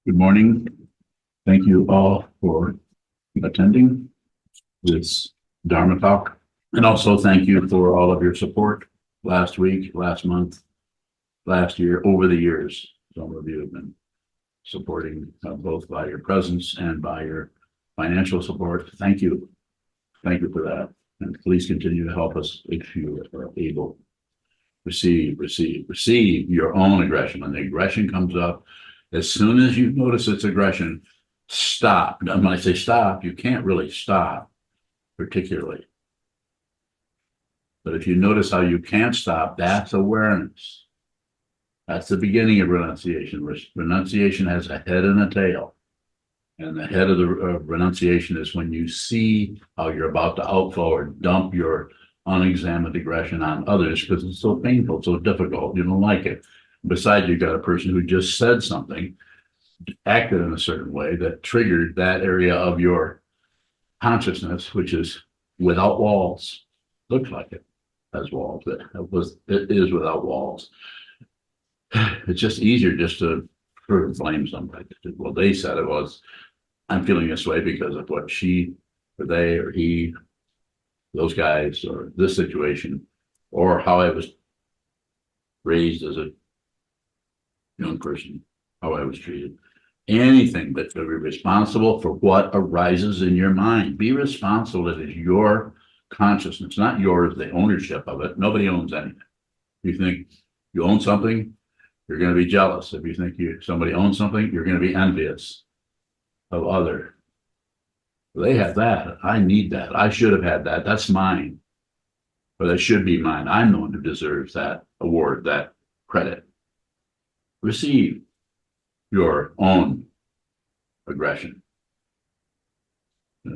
Good morning. Thank you all for attending this Dharma talk. And also thank you for all of your support last week, last month, last year, over the years. Some of you have been supporting both by your presence and by your financial support. Thank you. Thank you for that. And please continue to help us if you are able. Receive your own aggression. When the aggression comes up, as soon as you notice it's aggression, stop. And when I say stop, you can't really stop particularly. But if you notice how you can't stop, that's awareness. That's the beginning of renunciation. Renunciation has a head and a tail. And the head of the renunciation is when you see how you're about to outflow or dump your unexamined aggression on others because it's so painful, so difficult. You don't like it. Besides, you've got a person who just said something, acted in a certain way that triggered that area of your consciousness, which is without walls. Looks like it has walls. It is without walls. It's just easier just to sort of blame somebody. Well, they said it was, I'm feeling this way because of what she or they or he, those guys, or this situation, or how I was raised as a young person, how I was treated. Anything that to be responsible for what arises in your mind. Be responsible. It is your consciousness, not yours, the ownership of it. Nobody owns anything. If you think you own something, you're going to be jealous. If you think somebody owns something, you're going to be envious of other. They have that. I need that. I should have had that. That's mine. Or that should be mine. I'm the one who deserves that award, that credit. Receive your own aggression.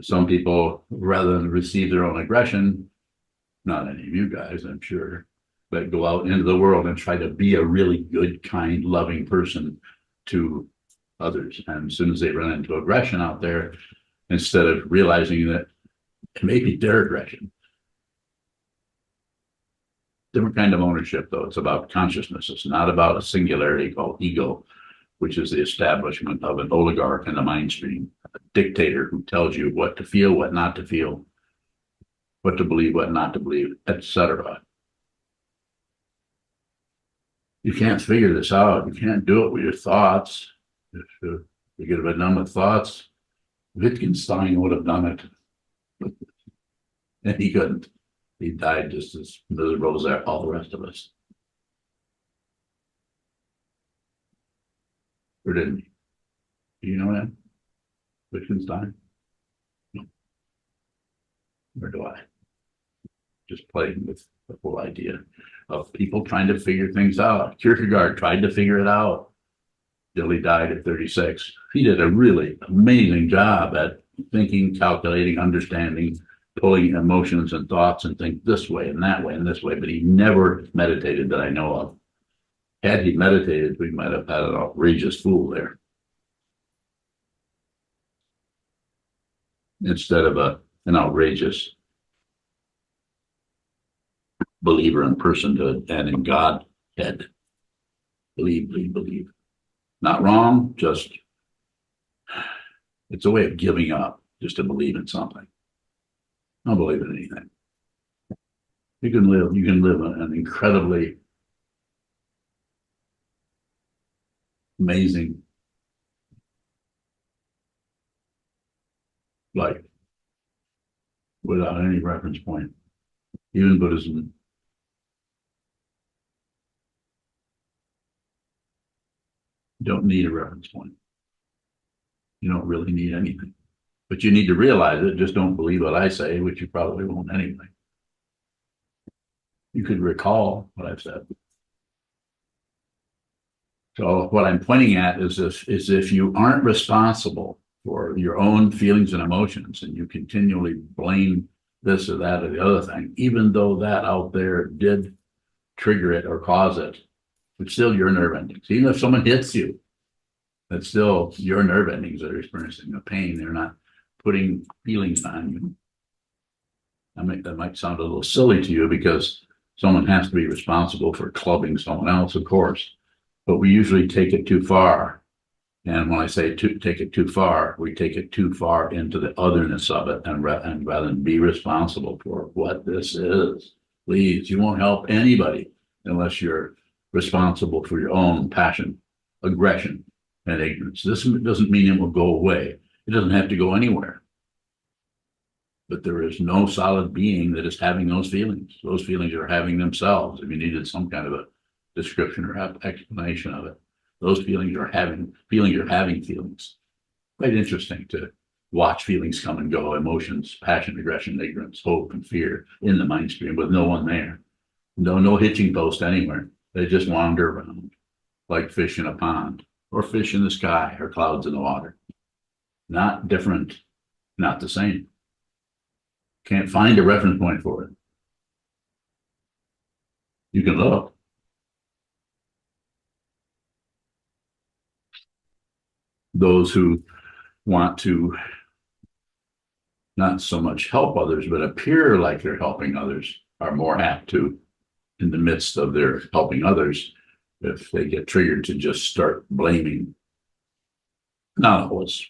Some people, rather than receive their own aggression, not any of you guys, I'm sure, but go out into the world and try to be a really good, kind, loving person to others. And as soon as they run into aggression out there, instead of realizing that it may be their aggression. Different kind of ownership, though. It's about consciousness. It's not about a singularity called ego, which is the establishment of an oligarch in the mind stream, a dictator who tells you what to feel, what not to feel, what to believe, what not to believe, etc. You can't figure this out. You can't do it with your thoughts. If you get it done with thoughts, Wittgenstein would have done it. And he couldn't. He died just as miserable as all the rest of us. Or didn't he? Do you know that? Wittgenstein? No. Or do I? Just playing with the whole idea of people trying to figure things out. Kierkegaard tried to figure it out till he died at 36. He did a really amazing job at thinking, calculating, understanding, pulling emotions and thoughts and think this way and that way and this way, but he never meditated that I know of. Had he meditated, we might have had an outrageous fool there. Instead of an outrageous believer in personhood and in Godhead. Believe. Not wrong, just it's a way of giving up, just to believe in something. Don't believe in anything. You can live an incredibly amazing life without any reference point. Even Buddhism. You don't need a reference point. You don't really need anything. But you need to realize it. Just don't believe what I say, which you probably won't anyway. You could recall what I've said. So what I'm pointing at is if you aren't responsible for your own feelings and emotions, and you continually blame this or that or the other thing, even though that out there did trigger it or cause it, it's still your nerve endings. Even if someone hits you, that's still your nerve endings that are experiencing the pain. They're not putting feelings on you. That might sound a little silly to you because someone has to be responsible for clubbing someone else, of course, but we usually take it too far. And when I say take it too far, we take it too far into the otherness of it, and rather than be responsible for what this is. Please, you won't help anybody unless you're responsible for your own passion, aggression, and ignorance. This doesn't mean it will go away. It doesn't have to go anywhere. But there is no solid being that is having those feelings. Those feelings are having themselves. If you needed some kind of a description or explanation of it, those feelings are having feelings. Quite interesting to watch feelings come and go, emotions, passion, aggression, ignorance, hope, and fear in the mind stream with no one there. No hitching post anywhere. They just wander around like fish in a pond, or fish in the sky, or clouds in the water. Not different, not the same. Can't find a reference point for it. You can look. Those who want to not so much help others, but appear like they're helping others are more apt to, in the midst of their helping others, if they get triggered, to just start blaming. Not always.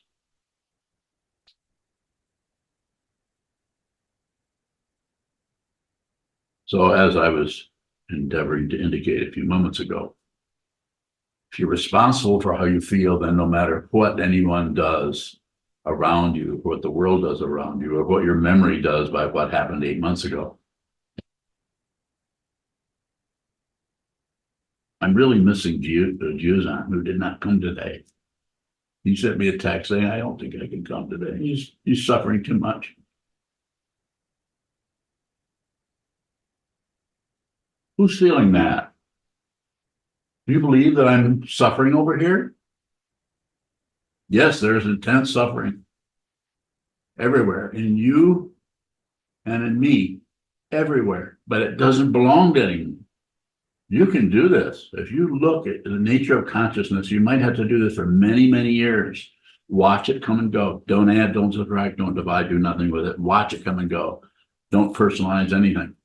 So as I was endeavoring to indicate a few moments ago, if you're responsible for how you feel, then no matter what anyone does around you, what the world does around you, or what your memory does by what happened 8 months ago. I'm really missing Sokuzan, who did not come today. He sent me a text saying, I don't think I can come today. He's suffering too much. Who's feeling that? Do you believe that I'm suffering over here? Yes, there's intense suffering everywhere, in you and in me, everywhere, but it doesn't belong to anyone. You can do this. If you look at the nature of consciousness, you might have to do this for many, many years. Watch it come and go. Don't add, don't subtract, don't divide, do nothing with it. Watch it come and go. Don't personalize anything.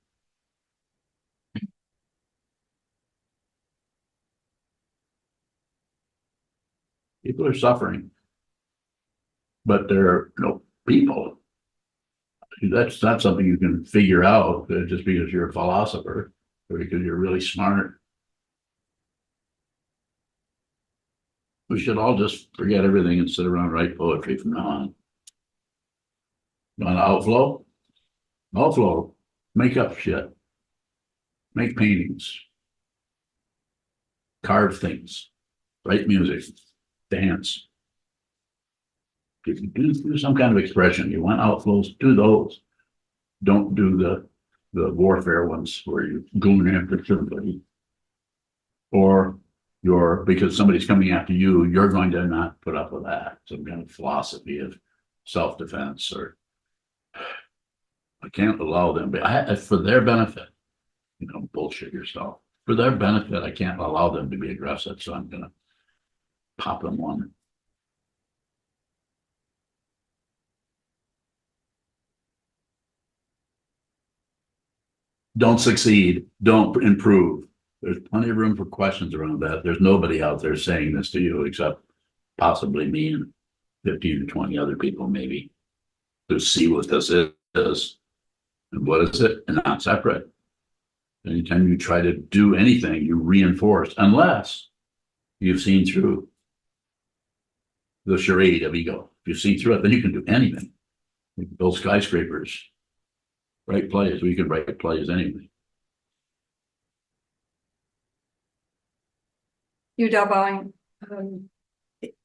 People are suffering, but they're people. That's not something you can figure out just because you're a philosopher or because you're really smart. We should all just forget everything and sit around and write poetry from now on. You want to outflow? Outflow. Make up shit. Make paintings. Carve things. Write music. Dance. If you do some kind of expression, you want outflows, do those. Don't do the warfare ones where you're going after somebody, or because somebody's coming after you, you're going to not put up with that. Some kind of philosophy of self-defense, or I can't allow them, but for their benefit, bullshit yourself. For their benefit, I can't allow them to be aggressive, so I'm gonna pop them one. Don't succeed, don't improve. There's plenty of room for questions around that. There's nobody out there saying this to you except possibly me and 15 to 20 other people, maybe, to see what this is. And what is it? And not separate. Anytime you try to do anything, you reinforce, unless you've seen through the charade of ego. If you've seen through it, then you can do anything. You can build skyscrapers, write plays. We can write plays anyway.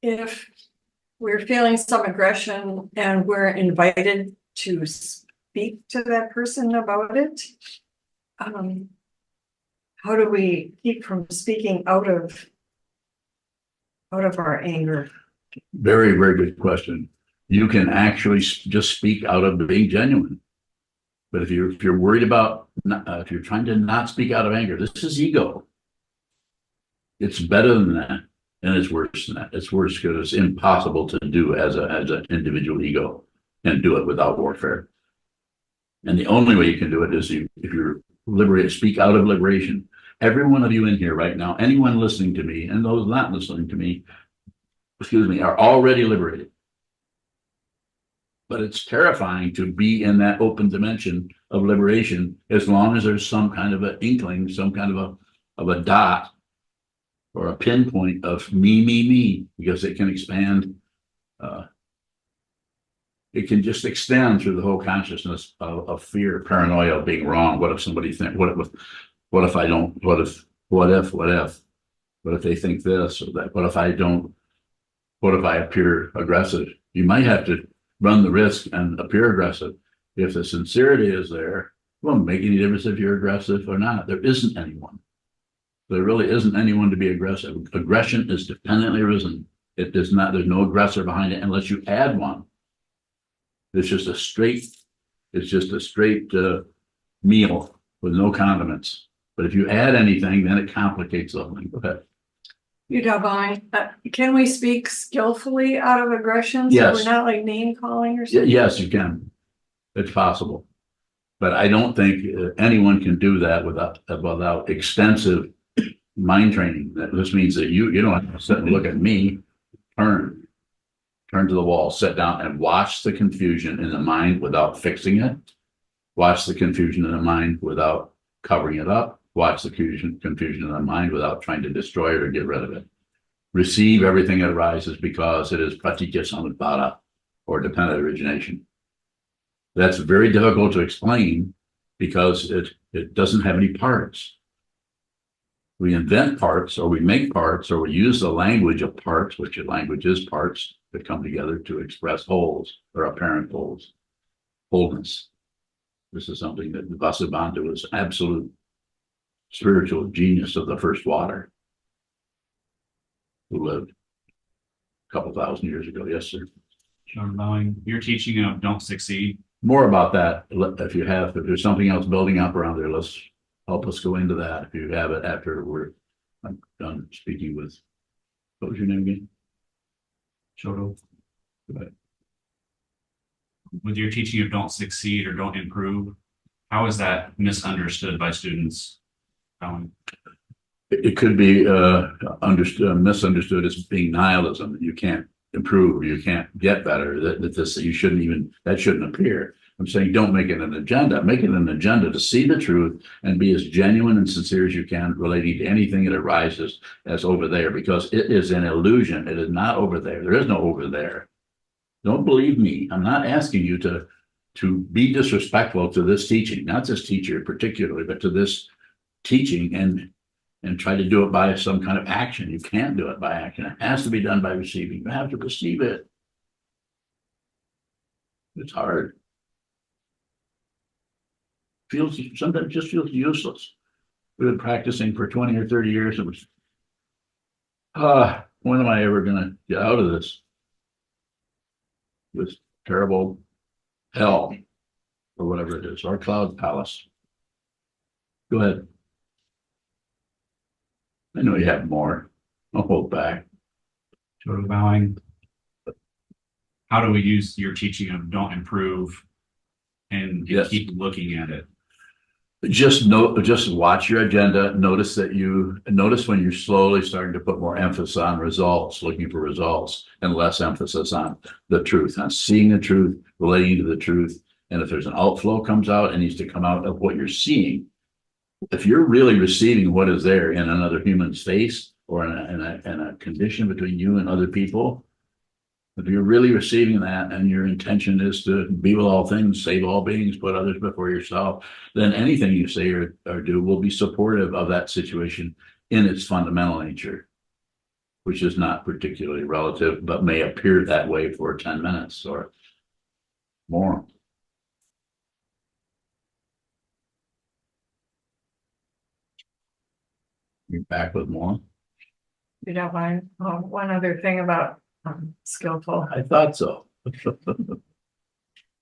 If we're feeling some aggression and we're invited to speak to that person about it, how do we keep from speaking out of our anger? Very, very good question. You can actually just speak out of being genuine. But if you're worried about, if you're trying to not speak out of anger, this is ego. It's better than that, and it's worse than that. It's worse because it's impossible to do as an individual ego and do it without warfare. And the only way you can do it is if you're liberated, speak out of liberation. Every one of you in here right now, anyone listening to me, and those not listening to me, excuse me, are already liberated. But it's terrifying to be in that open dimension of liberation as long as there's some kind of an inkling, some kind of a dot or a pinpoint of me, because it can expand. It can just extend through the whole consciousness of fear, paranoia of being wrong. What if somebody think, what if I don't, what if they think this or that? What if I don't, what if I appear aggressive? You might have to run the risk and appear aggressive. If the sincerity is there, it won't make any difference if you're aggressive or not. There isn't anyone. There really isn't anyone to be aggressive. Aggression is dependently arisen. It does not, there's no aggressor behind it unless you add one. It's just a straight meal with no condiments. But if you add anything, then it complicates something. Go ahead. You don't mind. Can we speak skillfully out of aggression? So Yes. we're not like name calling or something? Yes, you can. It's possible. But I don't think anyone can do that without extensive mind training. This means that you don't have to sit and look at me. Turn to the wall, sit down and watch the confusion in the mind without fixing it. Watch the confusion in the mind without covering it up. Watch the confusion in the mind without trying to destroy it or get rid of it. Receive everything that arises because it is praticya samutpada or dependent origination. That's very difficult to explain because it doesn't have any parts. We invent parts or we make parts or we use the language of parts, which a language is parts that come together to express wholes or apparent wholeness. This is something that Vasubandhu was absolute spiritual genius of the first water who lived a couple thousand years ago. Yes, sir. John Bowing, your teaching of don't succeed. More about that if there's something else building up around there, let's help us go into that if you have it after I'm done speaking with, what was your name again? Shoto. Right. With your teaching of don't succeed or don't improve, how is that misunderstood by students? It could be misunderstood as being nihilism. You can't improve, you can't get better. That shouldn't appear. I'm saying don't make it an agenda. Make it an agenda to see the truth and be as genuine and sincere as you can relating to anything that arises as over there, because it is an illusion. It is not over there. There is no over there. Don't believe me. I'm not asking you to be disrespectful to this teaching, not this teacher particularly, but to this teaching and try to do it by some kind of action. You can't do it by action. It has to be done by receiving. You have to receive it. It's hard. Sometimes just feels useless. We've been practicing for 20 or 30 years. It was, when am I ever going to get out of this terrible hell or whatever it is, our cloud palace? Go ahead. I know you have more. I'll hold back. Shoto Bowing, how do we use your teaching of don't improve and Yes. keep looking at it? Just watch your agenda. Notice when you're slowly starting to put more emphasis on results, looking for results, and less emphasis on the truth, on seeing the truth, relating to the truth. And if there's an outflow comes out, it needs to come out of what you're seeing. If you're really receiving what is there in another human's face or in a condition between you and other people, if you're really receiving that and your intention is to be with all things, save all beings, put others before yourself, then anything you say or do will be supportive of that situation in its fundamental nature, which is not particularly relative, but may appear that way for 10 minutes or more. You're back with more? You don't mind. One other thing about skillful, I thought so.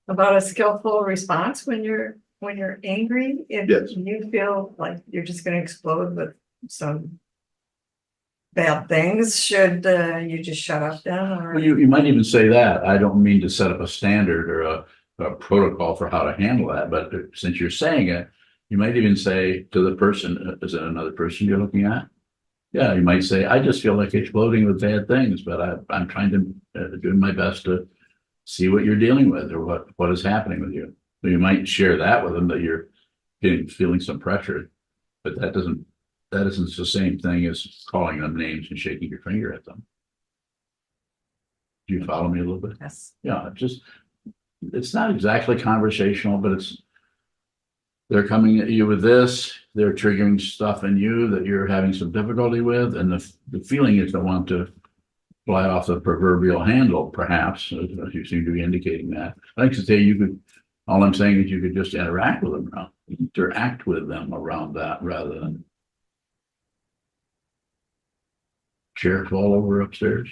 about a skillful response when you're angry. If Yes. you feel like you're just going to explode with some bad things, should you just shut up then? Or Well, you might even say that. I don't mean to set up a standard or a protocol for how to handle that, but since you're saying it, you might even say to the person, is it another person you're looking at? Yeah, you might say, I just feel like exploding with bad things, but I'm trying to do my best to see what you're dealing with or what is happening with you. So you might share that with them that you're feeling some pressure, but that isn't the same thing as calling them names and shaking your finger at them. Do you follow me a little bit? Yes. Yeah, it's not exactly conversational, but they're coming at you with this, they're triggering stuff in you that you're having some difficulty with, and the feeling is they want to fly off the proverbial handle, perhaps, as you seem to be indicating that. I like to say all I'm saying is you could just interact with them around that rather than chair fall over upstairs.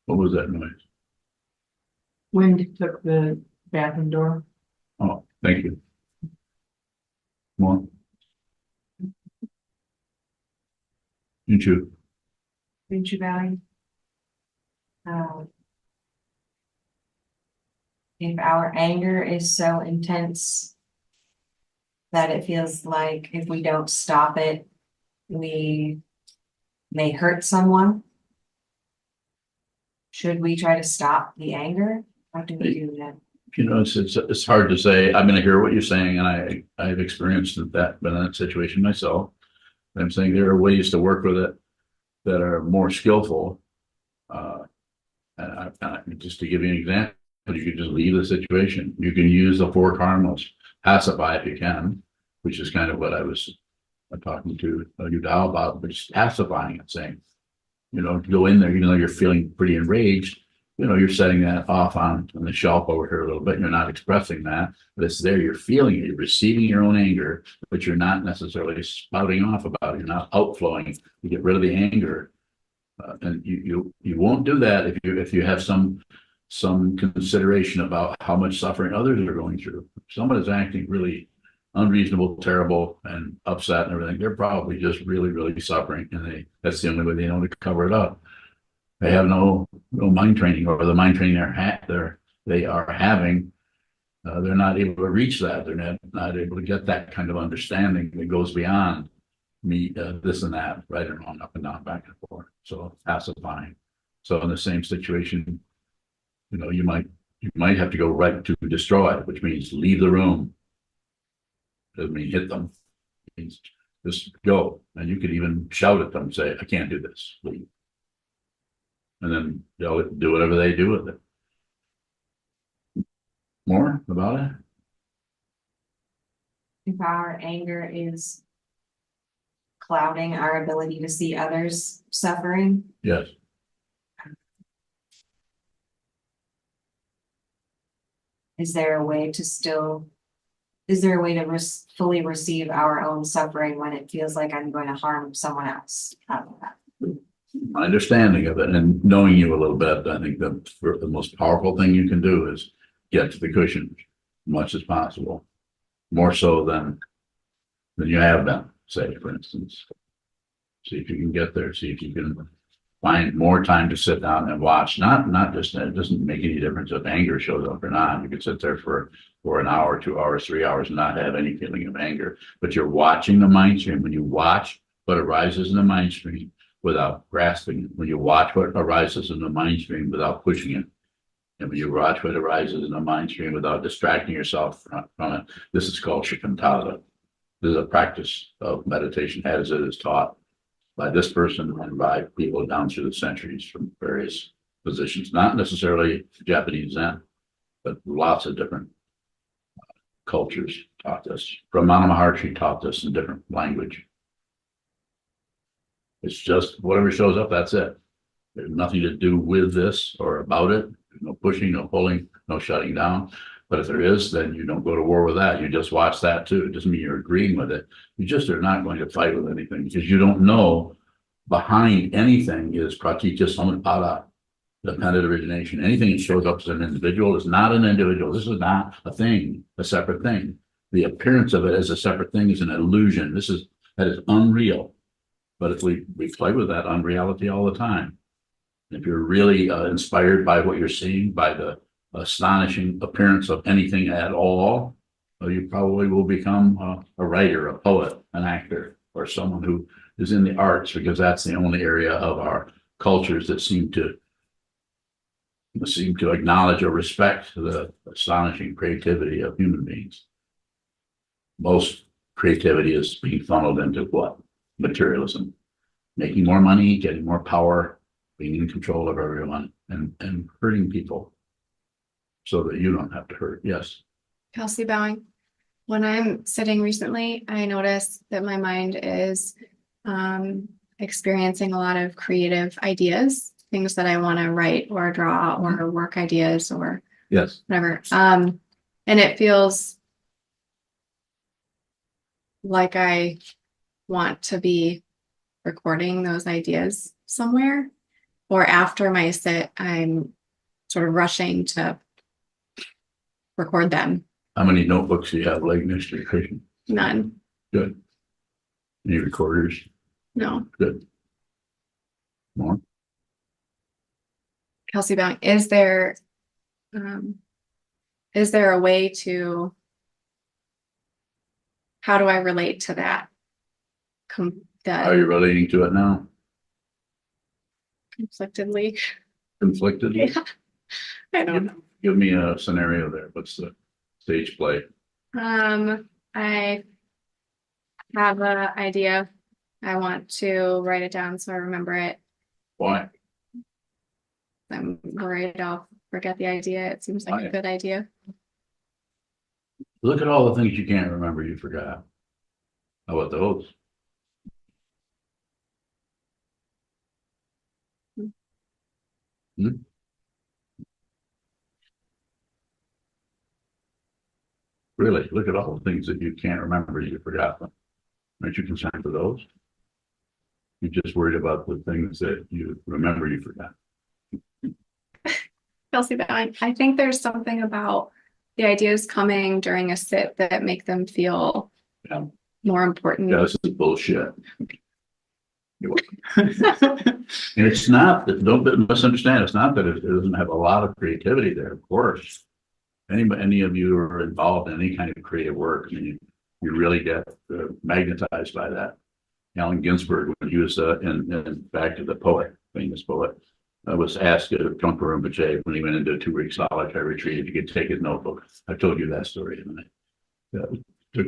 What was that noise? Wind took the bathroom door. Oh, thank you. More? You too. Beachy Valley. If our anger is so intense that it feels like if we don't stop it, we may hurt someone, should we try to stop the anger? How do we do that? You know, it's hard to say. I'm going to hear what you're saying, and I've experienced been in that situation myself. I'm saying there are ways to work with it that are more skillful. Just to give you an example, you could just leave the situation. You can use the four cardinals, pacify if you can, which is kind of what I was talking to Udall about, but just pacifying it, saying, go in there, even though you're feeling pretty enraged, you're setting that off on the shelf over here a little bit. You're not expressing that, but it's there. You're feeling it. You're receiving your own anger, but you're not necessarily spouting off about it. You're not outflowing. You get rid of the anger, and you won't do that if you have some consideration about how much suffering others are going through. If someone is acting really unreasonable, terrible, and upset and everything, they're probably just really, really suffering, and that's the only way they know to cover it up. They have no mind training, or the mind training they are having. They're not able to reach that. They're not able to get that kind of understanding that goes beyond me, this and that, right and wrong, up and down, back and forth. So pacifying. So in the same situation, you might have to go right to destroy, which means leave the room. Doesn't mean hit them. It means just go. And you could even shout at them, say, I can't do this. Leave. And then they'll do whatever they do with it. More about it? If our anger is clouding our ability to see others suffering, Yes. is there a way to fully receive our own suffering when it feels like I'm going to harm someone else out of that? My understanding of it and knowing you a little bit, I think the most powerful thing you can do is get to the cushion as much as possible, more so than you have been, say, for instance. See if you can get there, see if you can find more time to sit down and watch. Not just, it doesn't make any difference if anger shows up or not. You could sit there for an hour, 2 hours, 3 hours and not have any feeling of anger, but you're watching the mind stream. When you watch what arises in the mind stream without grasping it, when you watch what arises in the mind stream without pushing it, and when you watch what arises in the mind stream without distracting yourself from it, this is called shikantaza. This is a practice of meditation as it is taught by this person and by people down through the centuries from various positions, not necessarily Japanese Zen, but lots of different cultures taught this. Ramana Maharshi taught this in different language. It's just whatever shows up, that's it. There's nothing to do with this or about it. There's no pushing, no pulling, no shutting down. But if there is, then you don't go to war with that. You just watch that too. It doesn't mean you're agreeing with it. You just are not going to fight with anything because you don't know behind anything is pratitya samutpada, dependent origination. Anything that shows up as an individual is not an individual. This is not a thing, a separate thing. The appearance of it as a separate thing is an illusion. That is unreal. But if we play with that unreality all the time, if you're really inspired by what you're seeing, by the astonishing appearance of anything at all, you probably will become a writer, a poet, an actor. or someone who is in the arts, because that's the only area of our cultures that seem to acknowledge or respect the astonishing creativity of human beings. Most creativity is being funneled into what? Materialism, making more money, getting more power, being in control of everyone, and hurting people so that you don't have to hurt. Yes. Kelsey Bowing. When I'm sitting recently, I notice that my mind is experiencing a lot of creative ideas, things that I want to write or draw or work ideas or Yes. whatever. And it feels like I want to be recording those ideas somewhere, or after my sit, I'm sort of rushing to record them. How many notebooks do you have laying next to your cushion? None. Good. Any recorders? No. Good. More? Kelsey Bowing, is there a way to, how do I relate to that? Are you relating to it now? Conflictedly? Conflicted? Yeah. I don't know. Give me a scenario there. What's the stage play? I have an idea. I want to write it down so I remember it. Why? I'm worried I'll forget the idea. It seems like Why? a good idea. Look at all the things you can't remember you forgot. How about those? Hmm? Really, look at all the things that you can't remember you forgot them. Aren't you concerned for those? You're just worried about the things that you remember you forgot. Kelsey Bowing, I think there's something about the ideas coming during a sit that make them feel Yeah. more important. Yeah, this is bullshit. You're welcome. And it's not that, don't misunderstand, it's not that it doesn't have a lot of creativity there, of course. Any of you who are involved in any kind of creative work, I mean, you really get magnetized by that. Allen Ginsberg, when he was in Back to the Poet, famous poet, was asked at Trump Rinpoche when he went into a 2-week solitary retreat if he could take his notebook. I've told you that story, haven't I?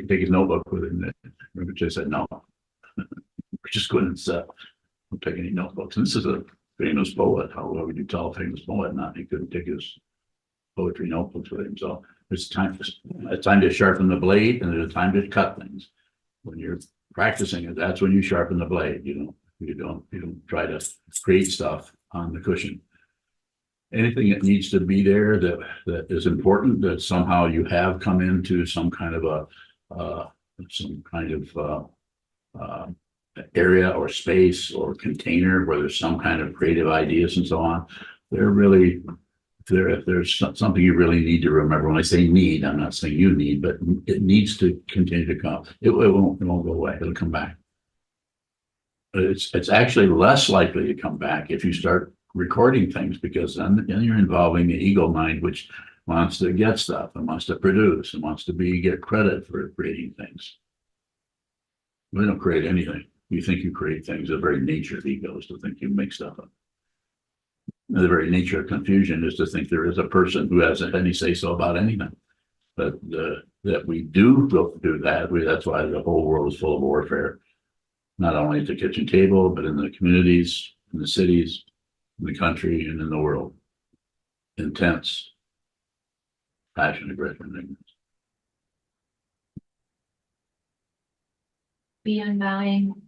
Take his notebook with him. Rinpoche said, no. We're just going and don't take any notebooks. And this is a famous poet. How would you tell a famous poet not? He couldn't take his poetry notebooks with him. So there's time to sharpen the blade, and there's a time to cut things. When you're practicing it, that's when you sharpen the blade. You don't try to create stuff on the cushion. Anything that needs to be there that is important, that somehow you have come into some kind of area or space or container where there's some kind of creative ideas and so on. If there's something you really need to remember, when I say need, I'm not saying you need, but it needs to continue to come. It won't go away. It'll come back. But it's actually less likely to come back if you start recording things, because then you're involving the ego mind, which wants to get stuff and wants to produce and wants to get credit for creating things. We don't create anything. You think you create things. The very nature of ego is to think you make stuff up. The very nature of confusion is to think there is a person who has any say so about anything. But that we do that. That's why the whole world is full of warfare, not only at the kitchen table, but in the communities, in the cities, in the country, and in the world. Intense passion, aggression, and ignorance. Beyond bowing,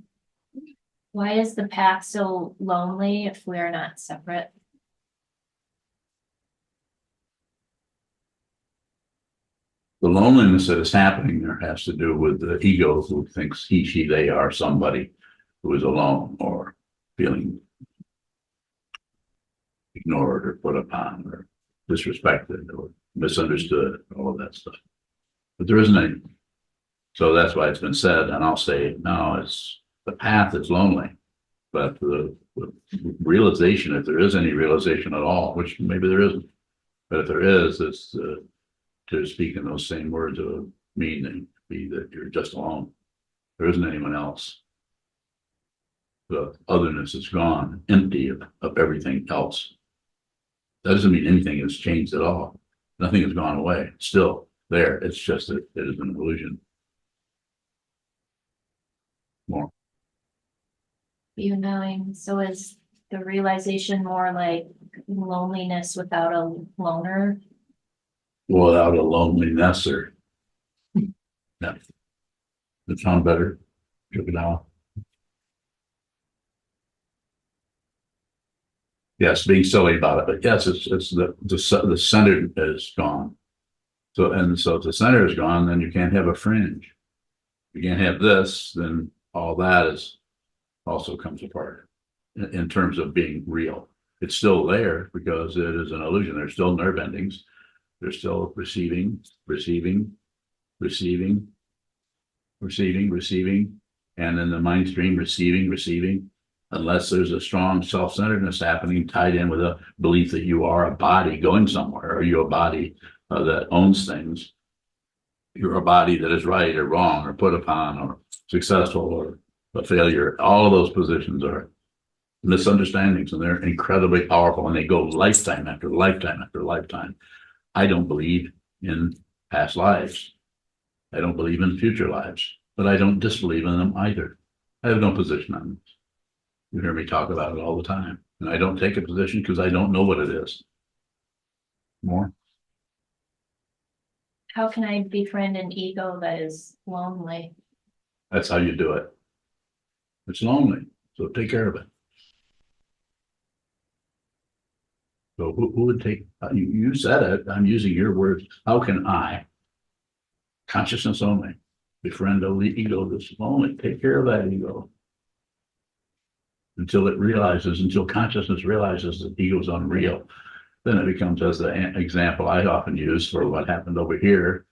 why is the path so lonely if we are not separate? The loneliness that is happening there has to do with the ego who thinks he, she, they are somebody who is alone or feeling ignored or put upon or disrespected or misunderstood, all of that stuff. But there isn't any. So that's why it's been said, and I'll say no, it's the path is lonely, but the realization, if there is any realization at all, which maybe there isn't, but if there is, it's to speak in those same words of meaning, be that you're just alone. There isn't anyone else. The otherness is gone, empty of everything else. That doesn't mean anything has changed at all. Nothing has gone away. It's still there. It's just that it is an illusion. More. You knowing, so is the realization more like loneliness without a loner? Without a loneliness or. Yeah. That sound better? Took it out. Yes, being silly about it, but yes, it's the center is gone. So, and so if the center is gone, then you can't have a fringe. You can't have this, then all that is also comes apart in terms of being real. It's still there because it is an illusion. There's still nerve endings. There's still receiving, and then the mind stream receiving, unless there's a strong self-centeredness happening tied in with a belief that you are a body going somewhere, or you're a body that owns things. You're a body that is right or wrong or put upon or successful or a failure. All of those positions are misunderstandings, and they're incredibly powerful, and they go lifetime after lifetime after lifetime. I don't believe in past lives. I don't believe in future lives, but I don't disbelieve in them either. I have no position on this. You hear me talk about it all the time, and I don't take a position because I don't know what it is. More? How can I befriend an ego that is lonely? That's how you do it. It's lonely, so take care of it. So who would take, you said it, I'm using your words. How can I, consciousness only, befriend the ego that's lonely? Take care of that ego. Until consciousness realizes that ego is unreal. Then it becomes, as the example I often use for what happened over here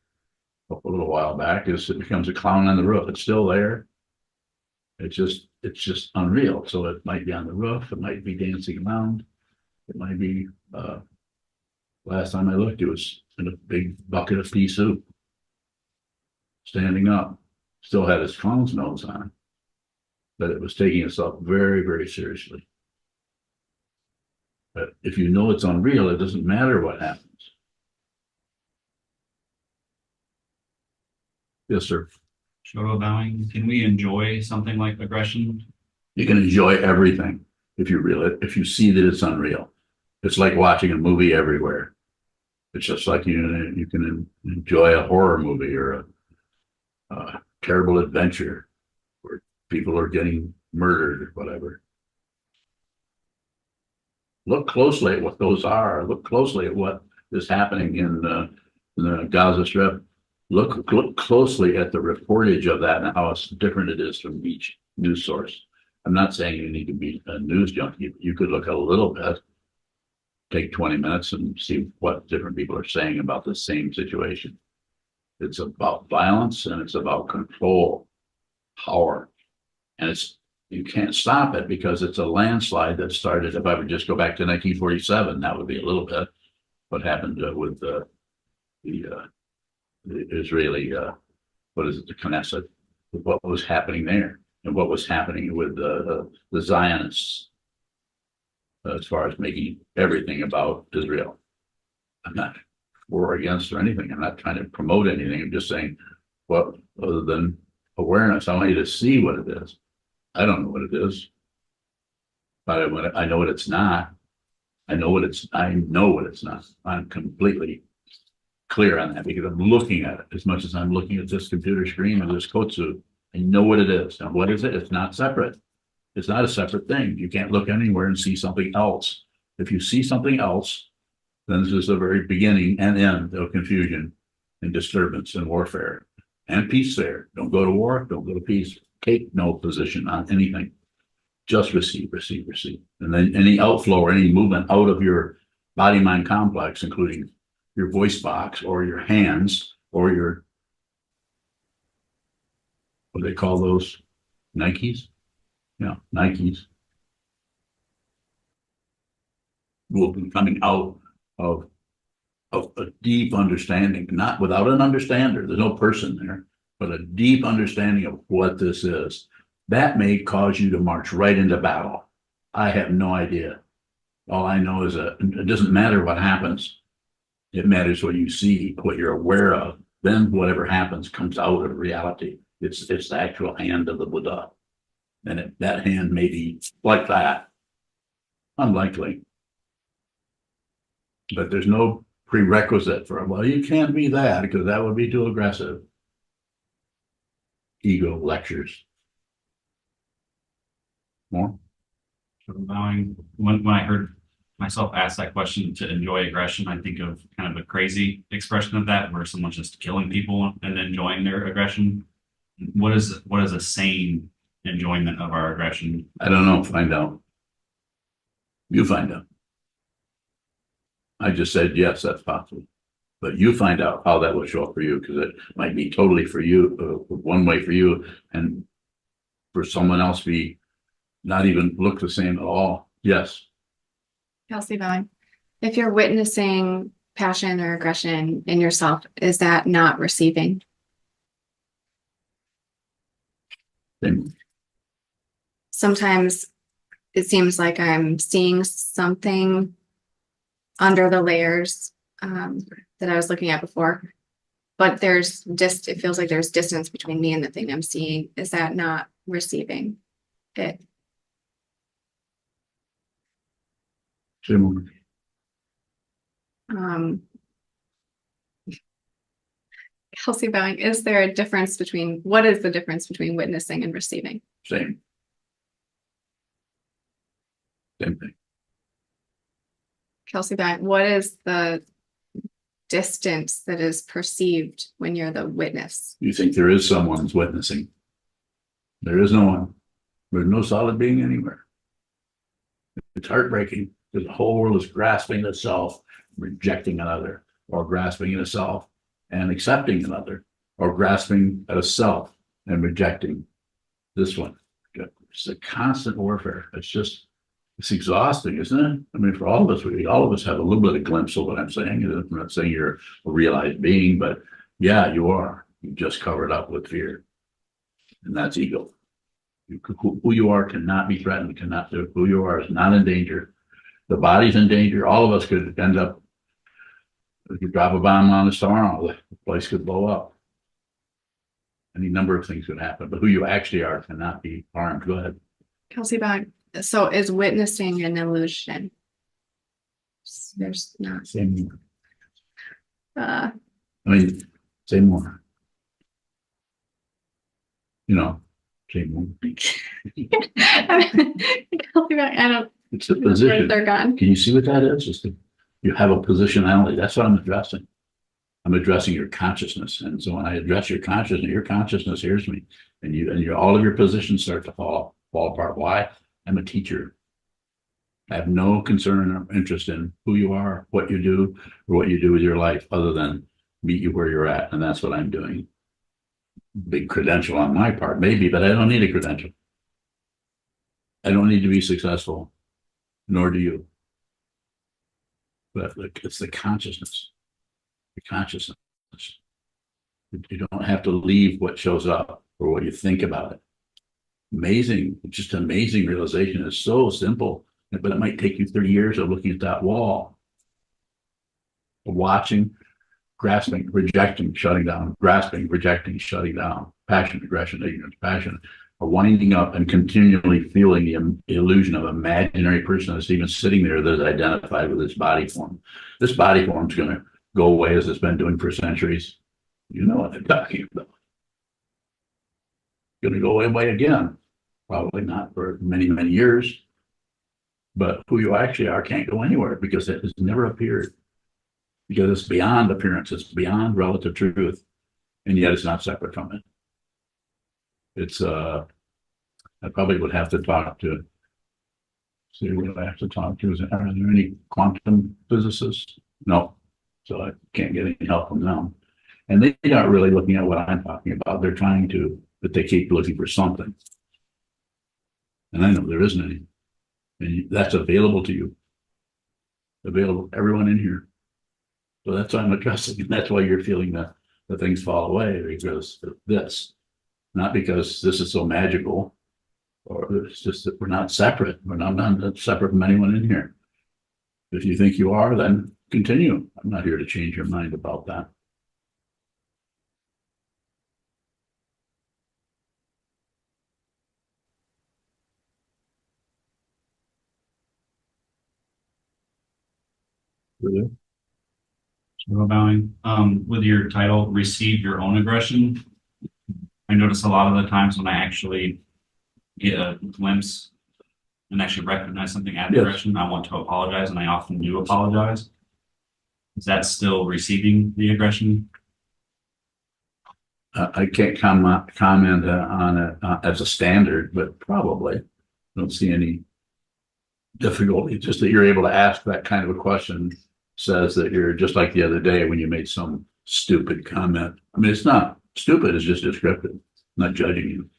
a little while back, is it becomes a clown on the roof. It's still there. It's just unreal. So it might be on the roof. It might be dancing around. It might be, last time I looked, it was in a big bucket of pea soup. Standing up. Still had his clown's nose on. But it was taking itself very, very seriously. But if you know it's unreal, it doesn't matter what happens. Yes, sir. Shadow bowing, can we enjoy something like aggression? You can enjoy everything if you see that it's unreal. It's like watching a movie everywhere. It's just like you can enjoy a horror movie or a terrible adventure where people are getting murdered or whatever. Look closely at what those are. Look closely at what is happening in the Gaza Strip. Look closely at the reportage of that and how different it is from each news source. I'm not saying you need to be a news junkie. You could look a little bit, take 20 minutes and see what different people are saying about the same situation. It's about violence and it's about control, power, and you can't stop it because it's a landslide that started. If I would just go back to 1947, that would be a little bit what happened with the Israeli, the Knesset, what was happening there and what was happening with the Zionists as far as making everything about Israel. I'm not for or against or anything. I'm not trying to promote anything. I'm just saying, well, other than awareness, I want you to see what it is. I don't know what it is, but I know what it's not. I know what it's not. I'm completely clear on that because I'm looking at it as much as I'm looking at this computer screen or this coat suit. I know what it is. And what is it? It's not separate. It's not a separate thing. You can't look anywhere and see something else. If you see something else, then this is the very beginning and end of confusion and disturbance and warfare and peace there. Don't go to war. Don't go to peace. Take no position on anything. Just receive. And then any outflow or any movement out of your body-mind complex, including your voice box or your hands or your, what do they call those? Nikes? Yeah, Nikes. Will be coming out of a deep understanding, not without an understander. There's no person there, but a deep understanding of what this is. That may cause you to march right into battle. I have no idea. All I know is that it doesn't matter what happens. It matters what you see, what you're aware of. Then whatever happens comes out of reality. It's the actual hand of the Buddha. And that hand may be like that. Unlikely. But there's no prerequisite for, well, you can't be that because that would be too aggressive. Ego lectures. More? Sort of allowing, when I heard myself ask that question to enjoy aggression, I think of kind of a crazy expression of that where someone's just killing people and enjoying their aggression. What is a sane enjoyment of our aggression? I don't know. Find out. You find out. I just said, yes, that's possible. But you find out how that will show up for you, because it might be totally for you, one way for you, and for someone else be not even look the same at all. Yes. Kelsey Vaughn, if you're witnessing passion or aggression in yourself, is that not receiving? Same. Sometimes it seems like I'm seeing something under the layers that I was looking at before, but there's just, it feels like there's distance between me and the thing I'm seeing. Is that not receiving it? Same. Kelsey Bowing, is there a difference between, what is the difference between witnessing and receiving? Same. Same thing. Kelsey Bowing, what is the distance that is perceived when you're the witness? You think there is someone who's witnessing. There is no one. There's no solid being anywhere. It's heartbreaking because the whole world is grasping itself, rejecting another, or grasping at itself and accepting another, or grasping at a self and rejecting this one. It's a constant warfare. It's exhausting, isn't it? I mean, for all of us, all of us have a little bit of glimpse of what I'm saying. I'm not saying you're a realized being, but yeah, you are. You just covered up with fear. And that's ego. Who you are cannot be threatened, who you are is not in danger. The body's in danger. All of us could end up, if you drop a bomb on us tomorrow, the place could blow up. Any number of things could happen, but who you actually are cannot be harmed. Go ahead. Kelsey Bowing, so is witnessing an illusion? There's not. Say more. Uh, I mean, say more. You know, say more. Kelsey Bowing, I don't. It's the position. They're gone. Can you see what that is? You have a positionality. That's what I'm addressing. I'm addressing your consciousness. And so when I address your consciousness hears me, and all of your positions start to fall apart. Why? I'm a teacher. I have no concern or interest in who you are, what you do, or what you do with your life, other than meet you where you're at. And that's what I'm doing. Big credential on my part, maybe, but I don't need a credential. I don't need to be successful, nor do you. But look, it's the consciousness. The consciousness. You don't have to leave what shows up or what you think about it. Amazing, just amazing realization. It's so simple, but it might take you 30 years of looking at that wall, of watching, grasping, rejecting, shutting down, grasping, rejecting, shutting down, passion, aggression, ignorance, passion, or winding up and continually feeling the illusion of an imaginary person that's even sitting there that is identified with this body form. This body form is going to go away as it's been doing for centuries. You know what I'm talking about. Going to go away again. Probably not for many, many years. But who you actually are can't go anywhere because it has never appeared. Because it's beyond appearance, it's beyond relative truth, and yet it's not separate from it. It's I probably would have to talk to, see what I have to talk to. Are there any quantum physicists? No. So I can't get any help from them. And they aren't really looking at what I'm talking about. They're trying to, but they keep looking for something. And I know there isn't any. And that's available to you. Available to everyone in here. So that's why I'm addressing, and that's why you're feeling the things fall away, because of this. Not because this is so magical, Or it's just that we're not separate. I'm not separate from anyone in here. If you think you are, then continue. I'm not here to change your mind about that. Really? So bowing, with your title, receive your own aggression. I notice a lot of the times when I actually get a glimpse and actually recognize something as Yes. aggression, I want to apologize, and I often do apologize. Is that still receiving the aggression? I can't comment on it as a standard, but probably don't see any difficulty. Just that you're able to ask that kind of a question says that you're just like the other day when you made some stupid comment. I mean, it's not stupid, it's just descriptive, I'm not judging you.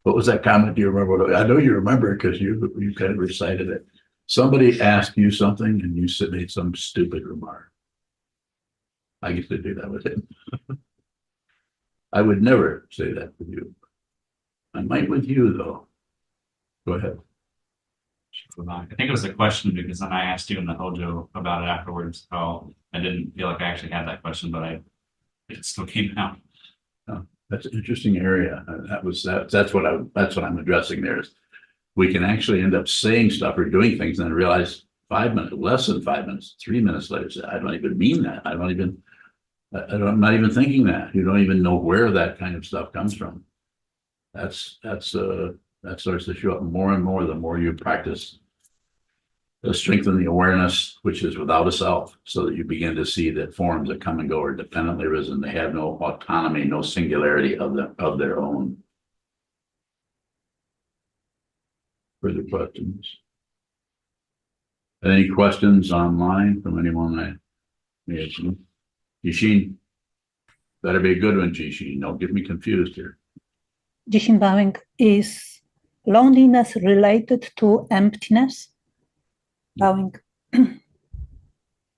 What was that comment? Do you remember? I know you remember it because you kind of recited it. Somebody asked you something and you made some stupid remark. I used to do that with him. I would never say that with you. I might with you though. Go ahead. I think it was a question because then I asked you in the Hojo about it afterwards. Oh, I didn't feel like I actually had that question, but it still came out. That's an interesting area. That's what I'm addressing there is we can actually end up saying stuff or doing things and then realize 5 minutes, less than 5 minutes, 3 minutes later, say, I don't even mean that. I'm not even thinking that. You don't even know where that kind of stuff comes from. That starts to show up more and more the more you practice. Strengthen the awareness, which is without a self, so that you begin to see that forms that come and go are dependently risen. They have no autonomy, no singularity of their own. Further questions? Any questions online from anyone? Yishin, better be a good one, Yishin. Don't get me confused here. Jishin bowing, is loneliness related to emptiness? Bowing. You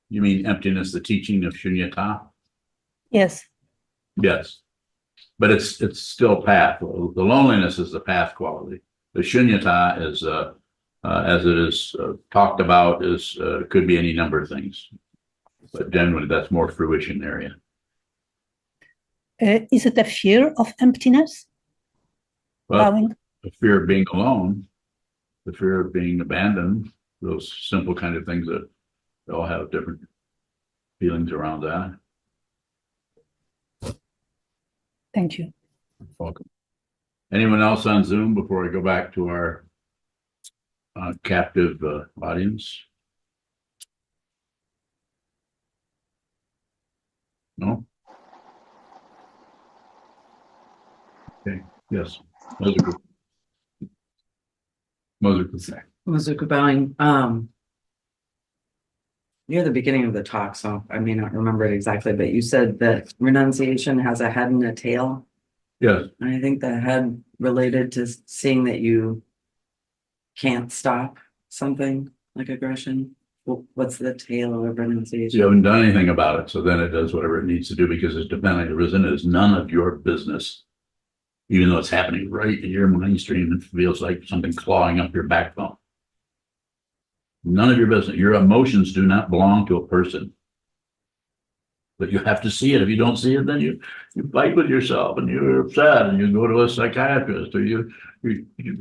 mean emptiness, the teaching of Shunyata? Yes. Yes. But it's still path. The loneliness is the path quality. The Shunyata is, as it is talked about, could be any number of things. But generally, that's more fruition area. Is it a fear of emptiness? Well, Bowing. the fear of being alone, the fear of being abandoned, those simple kind of things that they all have different feelings around that. Thank you. Welcome. Anyone else on Zoom before I go back to our captive audience? No? Okay, yes. Mazuka bowing. Near the beginning of the talk, so I may not remember it exactly, but you said that renunciation has a head and a tail. Yes, And I think the head related to seeing that you can't stop something like aggression. What's the tail of renunciation? you haven't done anything about it, so then it does whatever it needs to do because it's dependently arisen. It is none of your business. Even though it's happening right in your mind stream, it feels like something clawing up your backbone. None of your business. Your emotions do not belong to a person. But you have to see it. If you don't see it, then you fight with yourself and you're upset and you go to a psychiatrist or you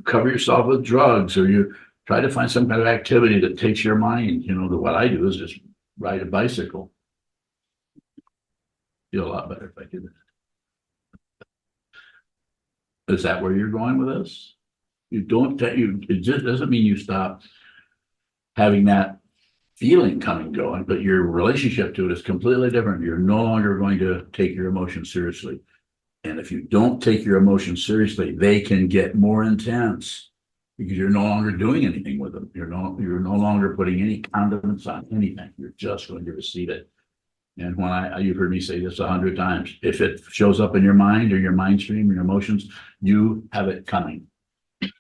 cover yourself with drugs or you try to find some kind of activity that takes your mind. You know, what I do is just ride a bicycle. Feel a lot better if I do that. Is that where you're going with this? It just doesn't mean you stop having that feeling come and going, but your relationship to it is completely different. You're no longer going to take your emotions seriously. And if you don't take your emotions seriously, they can get more intense because you're no longer doing anything with them. You're no longer putting any condiments on anything. You're just going to receive it. And when you've heard me say this 100 times, if it shows up in your mind or your mind stream, your emotions, you have it coming.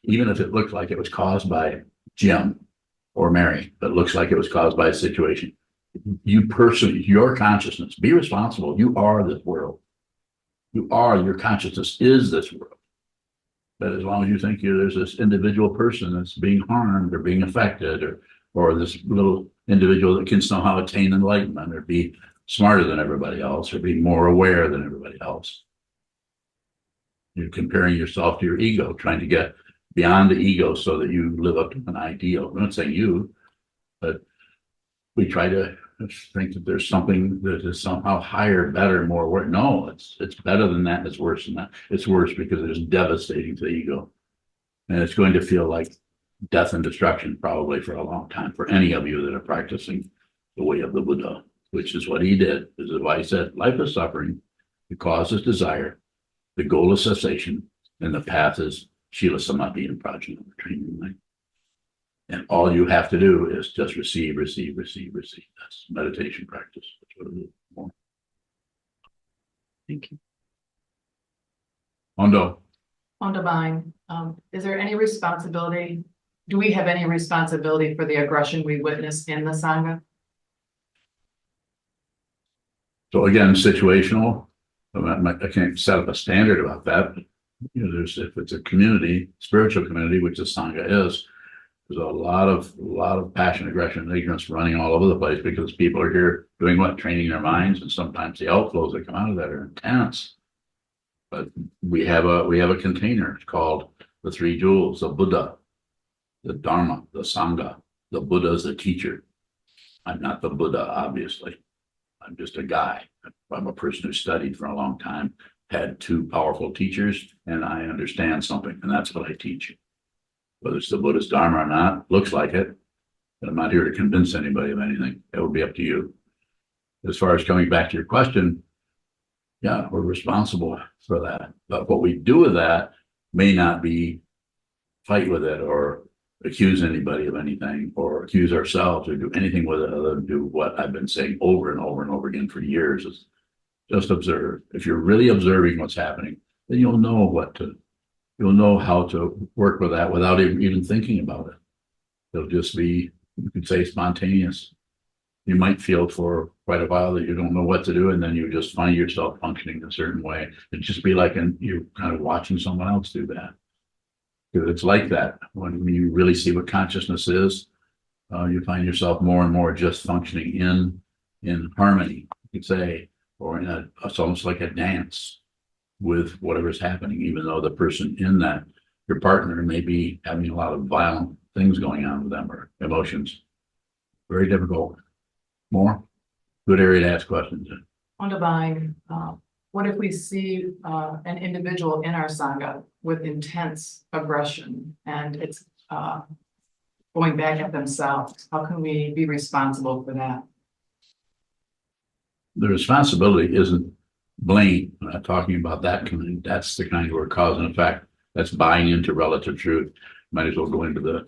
Even if it looks like it was caused by Jim or Mary, but looks like it was caused by a situation. You personally, your consciousness, be responsible. You are this world. Your consciousness is this world. But as long as you think there's this individual person that's being harmed or being affected, or this little individual that can somehow attain enlightenment or be smarter than everybody else or be more aware than everybody else. You're comparing yourself to your ego, trying to get beyond the ego so that you live up to an ideal. I'm not saying you, but we try to think that there's something that is somehow higher, better, more aware. No, it's better than that. It's worse than that. It's worse because it's devastating to the ego. And it's going to feel like death and destruction probably for a long time for any of you that are practicing the way of the Buddha, which is what he did. This is why he said life is suffering, the cause is desire, the goal is cessation, and the path is Shila Samadhi and Prajna training. And all you have to do is just receive, receive, receive, receive. That's meditation practice. That's what it is. More. Thank you. Hondo. On divine, is there any responsibility? Do we have any responsibility for the aggression we witnessed in the Sangha? So again, situational. I can't set up a standard about that. But, if it's a community, spiritual community, which the Sangha is, there's a lot of passion, aggression, and ignorance running all over the place because people are here doing what? Training their minds, and sometimes the outflows that come out of that are intense. But we have a container. It's called the three jewels: the Buddha, the Dharma, the Sangha. The Buddha is the teacher. I'm not the Buddha, obviously. I'm just a guy. I'm a person who studied for a long time, had two powerful teachers, and I understand something, and that's what I teach. Whether it's the Buddhist Dharma or not, looks like it. But I'm not here to convince anybody of anything. It will be up to you. As far as coming back to your question, yeah, we're responsible for that. But what we do with that may not be fight with it or accuse anybody of anything or accuse ourselves or do anything with it other than do what I've been saying over and over and over again for years is just observe. If you're really observing what's happening, then you'll know how to work with that without even thinking about it. It'll just be, you could say, spontaneous. You might feel for quite a while that you don't know what to do, and then you just find yourself functioning a certain way. It'd just be like you're kind of watching someone else do that. It's like that when you really see what consciousness is. You find yourself more and more just functioning in harmony, you could say, or it's almost like a dance with whatever's happening, even though the person in that, your partner, may be having a lot of violent things going on with them or emotions. Very difficult. More? Good area to ask questions in. On divine, what if we see an individual in our Sangha with intense aggression and it's going back at themselves? How can we be responsible for that? The responsibility isn't blame. I'm not talking about that kind. That's the kind where cause and effect. That's buying into relative truth. Might as well go into the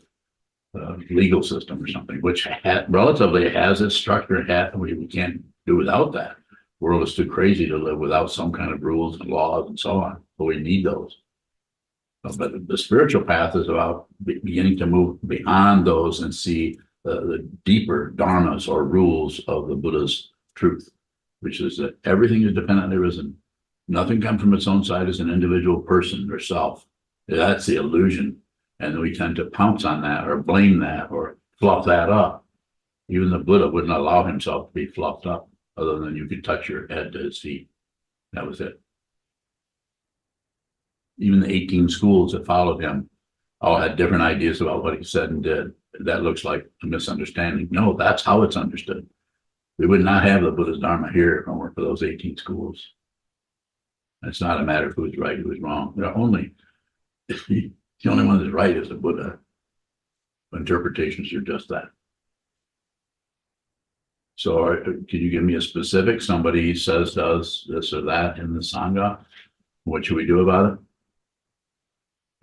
legal system or something, which relatively has its structure. We can't do without that. The world is too crazy to live without some kind of rules and laws and so on. But we need those. But the spiritual path is about beginning to move beyond those and see the deeper dharmas or rules of the Buddha's truth, which is that everything is dependently arisen. Nothing comes from its own side as an individual person or self. That's the illusion. And we tend to pounce on that or blame that or fluff that up. Even the Buddha wouldn't allow himself to be fluffed up other than you could touch your head to his feet. That was it. Even the 18 schools that followed him all had different ideas about what he said and did. That looks like a misunderstanding. No, that's how it's understood. We would not have the Buddha's Dharma here if it weren't for those 18 schools. It's not a matter of who's right, who's wrong. The only one that's right is the Buddha. Interpretations are just that. So can you give me a specific? Somebody says does this or that in the Sangha. What should we do about it?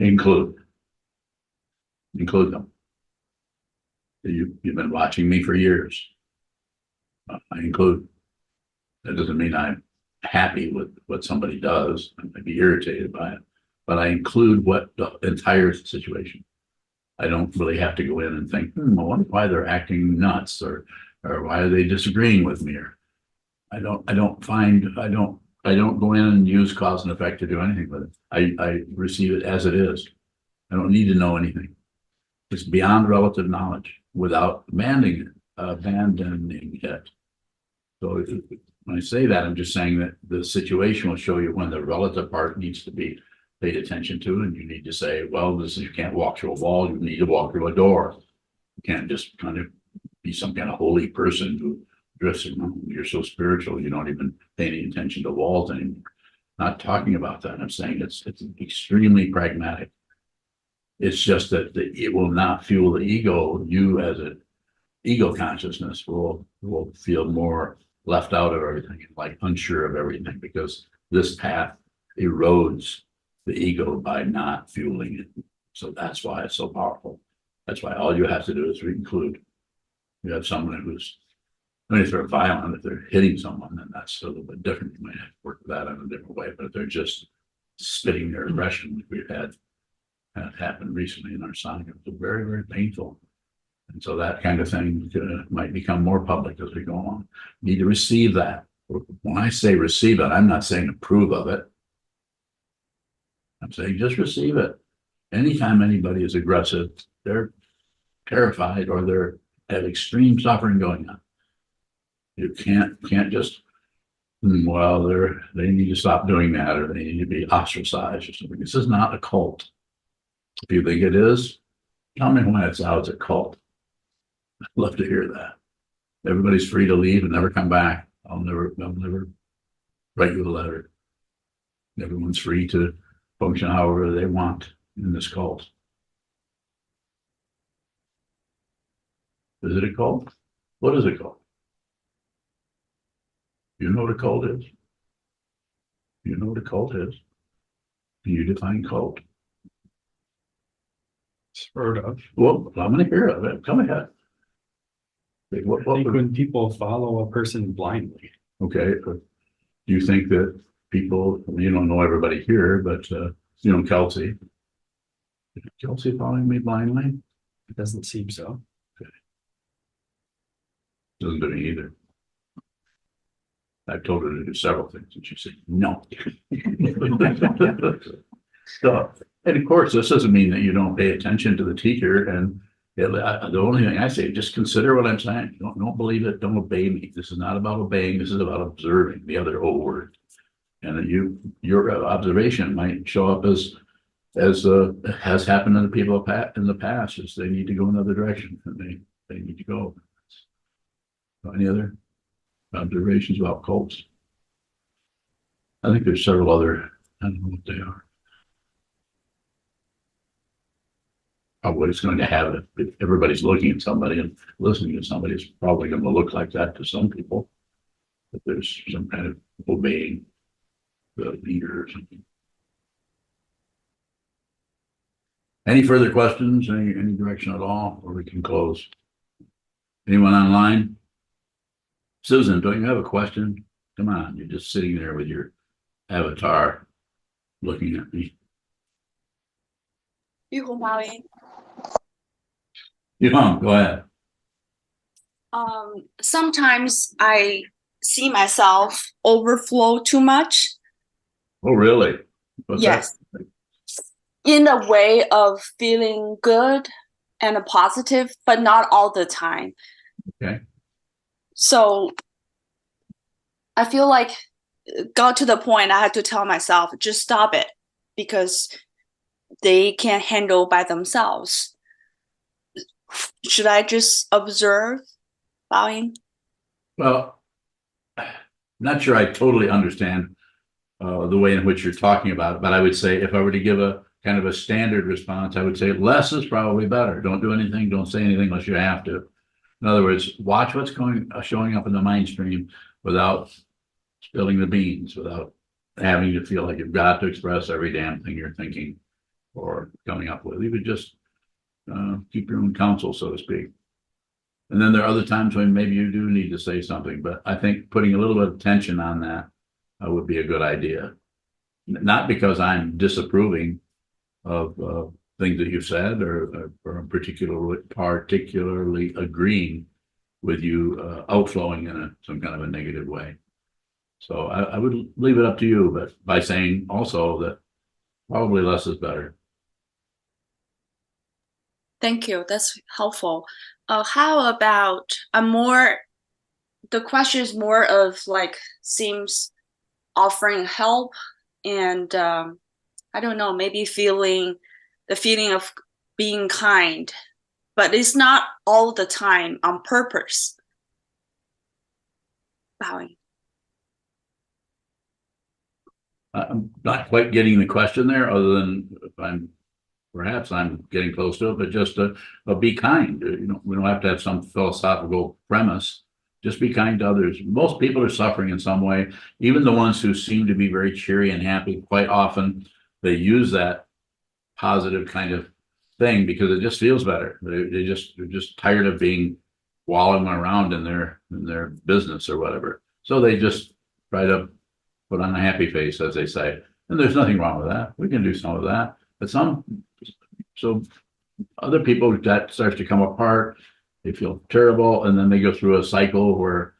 Include them. You've been watching me for years. I include. That doesn't mean I'm happy with what somebody does. I might be irritated by it, but I include what the entire situation. I don't really have to go in and think, I wonder why they're acting nuts or why are they disagreeing with me? Or I don't I don't go in and use cause and effect to do anything with it. I receive it as it is. I don't need to know anything. It's beyond relative knowledge without abandoning it. So when I say that, I'm just saying that the situation will show you when the relative part needs to be paid attention to, and you need to say, well, this is, you can't walk through a wall, you need to walk through a door. You can't just kind of be some kind of holy person who drifts around. You're so spiritual, you don't even pay any attention to walls anymore. Not talking about that. I'm saying it's extremely pragmatic. It's just that it will not fuel the ego. You as an ego consciousness will feel more left out of everything, like unsure of everything, because this path erodes the ego by not fueling it. So that's why it's so powerful. That's why all you have to do is include. You have someone who's, I mean, if they're violent, if they're hitting someone, then that's a little bit different. You might have to work that in a different way. But if they're just spitting their aggression, like we've had happened recently in our Sangha, it's very, very painful. And so that kind of thing might become more public as we go on. You need to receive that. When I say receive it, I'm not saying approve of it. I'm saying just receive it. Anytime anybody is aggressive, they're terrified or they're have extreme suffering going on. You can't just, well, they need to stop doing that, or they need to be ostracized or something. This is not a cult. If you think it is, tell me when it's out as a cult. I'd love to hear that. Everybody's free to leave and never come back. I'll never write you a letter. Everyone's free to function however they want in this cult. Is it a cult? What is a cult? You know what a cult is? You know what a cult is? Can you define cult? Sort of. Well, I'm going to hear of it. Come ahead. I think when people follow a person blindly. Okay. Do you think that people, you don't know everybody here, but you know, Kelsey following me blindly? It doesn't seem so. Doesn't do me either. I've told her to do several things and she said, no. So, and of course, this doesn't mean that you don't pay attention to the teacher. And the only thing I say, just consider what I'm saying. Don't believe it. Don't obey me. This is not about obeying. This is about observing, the other O word. And your observation might show up as has happened to the people in the past, is they need to go another direction and they need to go. Any other observations about cults? I think there's several other, I don't know what they are. What it's going to have if everybody's looking at somebody and listening to somebody, it's probably going to look like that to some people. But there's some kind of obeying the leader or something. Any further questions? Any direction at all? Or we can close. Anyone online? Susan, don't you have a question? Come on, you're just sitting there with your avatar looking at me. Go ahead. Sometimes I see myself overflow too much. Oh, really? What's Yes. that? In a way of feeling good and a positive, but not all the time. Okay. So I feel like got to the point I had to tell myself, just stop it, because they can't handle by themselves. Should I just observe, bowing? Well, not sure I totally understand the way in which you're talking about it, but I would say if I were to give a kind of a standard response, I would say less is probably better. Don't do anything, don't say anything unless you have to. In other words, watch what's showing up in the mind stream without spilling the beans, without having to feel like you've got to express every damn thing you're thinking or coming up with. You would just keep your own counsel, so to speak. And then there are other times when maybe you do need to say something, but I think putting a little bit of tension on that would be a good idea. Not because I'm disapproving of things that you've said or particularly agreeing with you outflowing in some kind of a negative way. So I would leave it up to you, but by saying also that probably less is better. Thank you. That's helpful. How about the question is more of like seems offering help and I don't know, maybe the feeling of being kind, but it's not all the time on purpose. Bowing. I'm not quite getting the question there, other than perhaps I'm getting close to it, but just be kind. We don't have to have some philosophical premise. Just be kind to others. Most people are suffering in some way. Even the ones who seem to be very cheery and happy, quite often they use that positive kind of thing because it just feels better. They're just tired of being wallowing around in their business or whatever. So they just try to put on a happy face, as they say. And there's nothing wrong with that. We can do some of that. But so other people, that starts to come apart. They feel terrible, and then they go through a cycle where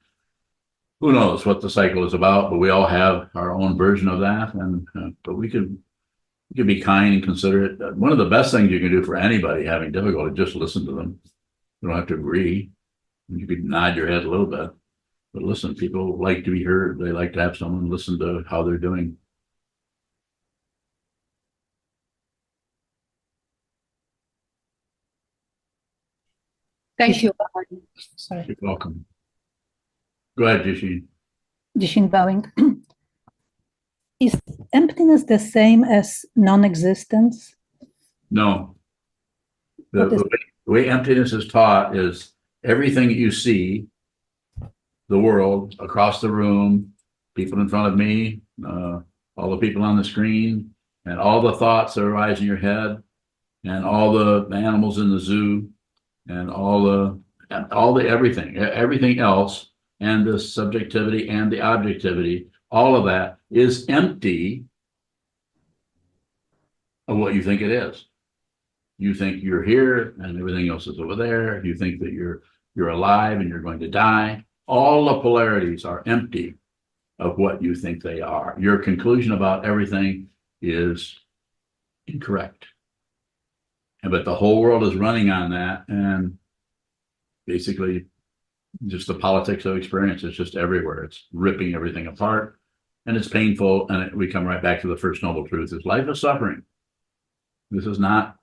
who knows what the cycle is about, but we all have our own version of that. And but we can be kind and considerate. One of the best things you can do for anybody having difficulty, just listen to them. You don't have to agree. You could nod your head a little bit, but listen. People like to be heard. They like to have someone listen to how they're doing. Thank you. Sorry. You're welcome. Go ahead, Jishin. Jishin bowing. Is emptiness the same as non-existence? No. What is- The way emptiness is taught is everything that you see, the world, across the room, people in front of me, all the people on the screen, and all the thoughts that arise in your head, and all the animals in the zoo, and all the everything else, and the subjectivity and the objectivity, all of that is empty of what you think it is. You think you're here and everything else is over there. You think that you're alive and you're going to die. All the polarities are empty of what you think they are. Your conclusion about everything is incorrect. But the whole world is running on that, and basically just the politics of experience is just everywhere. It's ripping everything apart, and it's painful. And we come right back to the first noble truth: is life is suffering. This is not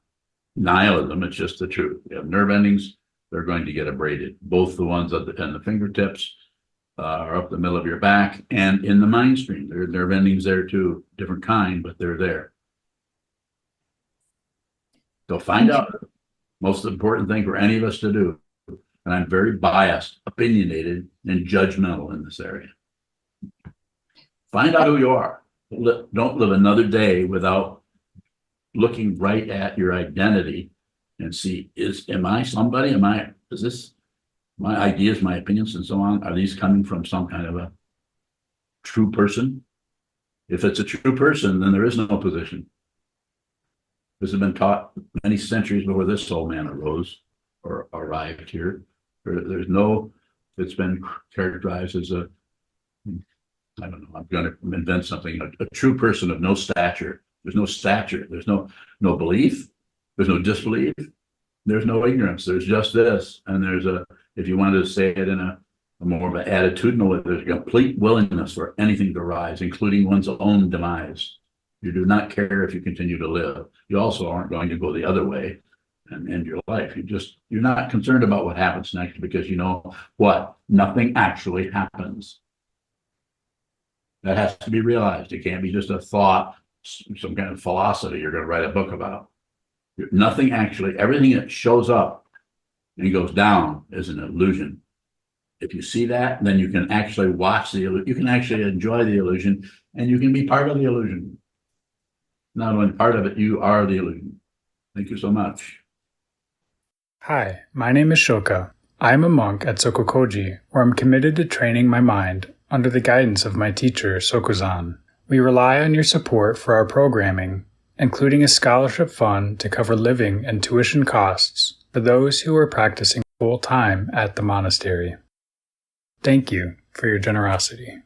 nihilism. It's just the truth. You have nerve endings; they're going to get abraded. Both the ones at the fingertips are up the middle of your back, and in the mind stream, there are nerve endings there too, different kind, but they're there. So find out. Most important thing for any of us to do. And I'm very biased, opinionated, and judgmental in this area. Find out who you are. Don't live another day without looking right at your identity and see, am I somebody? Is this my ideas, my opinions, and so on? Are these coming from some kind of a true person? If it's a true person, then there is no position. This has been taught many centuries before this soul man arose or arrived here. There's no, it's been characterized as I don't know, I'm going to invent something, a true person of no stature. There's no stature. There's no belief. There's no disbelief. There's no ignorance. There's just this. And if you wanted to say it in a more of an attitudinal way, there's a complete willingness for anything to rise, including one's own demise. You do not care if you continue to live. You also aren't going to go the other way and end your life. You're not concerned about what happens next, because you know what? Nothing actually happens. That has to be realized. It can't be just a thought, some kind of philosophy you're going to write a book about. Nothing actually, everything that shows up and goes down is an illusion. If you see that, then you can actually watch you can actually enjoy the illusion, and you can be part of the illusion. Not only part of it, you are the illusion. Thank you so much. Hi, my name is Shoka. I am a monk at SokukoJi, where I'm committed to training my mind under the guidance of my teacher, Sokuzan. We rely on your support for our programming, including a scholarship fund to cover living and tuition costs for those who are practicing full-time at the monastery. Thank you for your generosity.